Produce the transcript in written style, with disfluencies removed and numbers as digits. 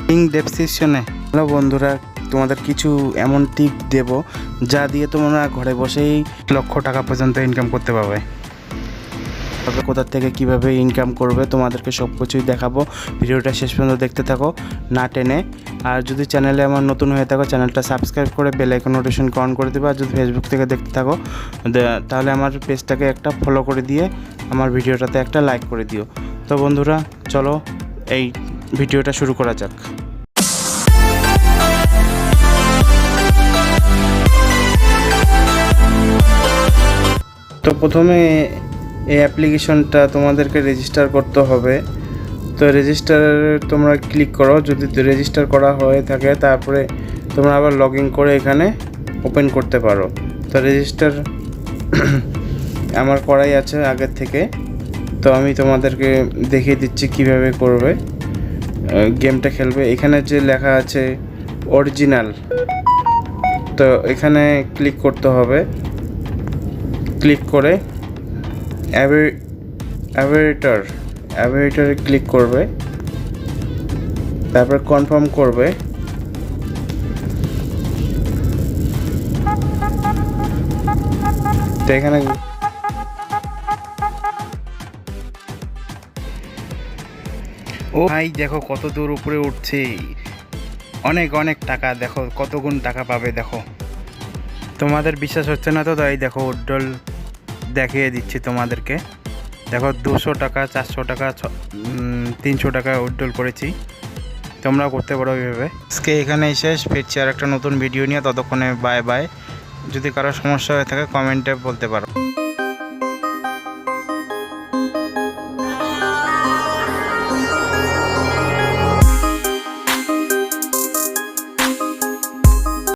Link ডেসক্রিপশনে। Hello বন্ধুরা, তোমাদের কিছু এমন টিপ দেব যা দিয়ে তোমরা ঘরে বসেই লক্ষ টাকা পর্যন্ত ইনকাম করতে পারবে। তবে কোথা থেকে কিভাবে ইনকাম করবে তোমাদেরকে সব কিছুই দেখাবো। ভিডিওটা শেষ পর্যন্ত দেখতে থাকো না টেনে। আর যদি চ্যানেলে আমার নতুন হয়ে থাকো, চ্যানেলটা সাবস্ক্রাইব করে বেল আইকন নোটিফিকেশন অন করে দেবে। আর যদি ফেসবুক থেকে দেখতে থাকো তাহলে আমার পেজটাকে একটা ফলো করে দিয়ে আমার ভিডিওটাতে একটা লাইক করে দিও। তো বন্ধুরা চলো এই ভিডিওটা শুরু করা যাক। তো প্রথমে এই অ্যাপ্লিকেশনটা তোমাদেরকে রেজিস্টার করতে হবে। তো রেজিস্টার তোমরা ক্লিক করো। যদি রেজিস্টার করা হয়ে থাকে তারপরে তোমরা আবার লগ ইন করে এখানে ওপেন করতে পারো। তো রেজিস্টার আমার করাই আছে আগের থেকে। তো আমি তোমাদেরকে দেখিয়ে দিচ্ছি কিভাবে করবে, গেমটা খেলবে। এখানে যে লেখা আছে অরিজিনাল, তো এখানে ক্লিক করতে হবে। ক্লিক করে অ্যাভারেটরে ক্লিক করবে, তারপর কনফার্ম করবে। তো এখানে ও ভাই দেখো কত দূর উপরে উঠছে, অনেক অনেক টাকা। দেখো কত গুণ টাকা পাবে। দেখো তোমাদের বিশ্বাস হচ্ছে না তো তাই দেখো উড্ডল দেখিয়ে দিচ্ছি তোমাদেরকে। দেখো 200 টাকা, 400 টাকা, 300 টাকা উইথড্রল করেছি। তোমরাও করতে পারো এইভাবে। আজকে এখানেই শেষ, ফিরছি আর একটা নতুন ভিডিও নিয়ে। ততক্ষণে বাই বাই। যদি কারো সমস্যা হয়ে থাকে কমেন্টে বলতে পারো।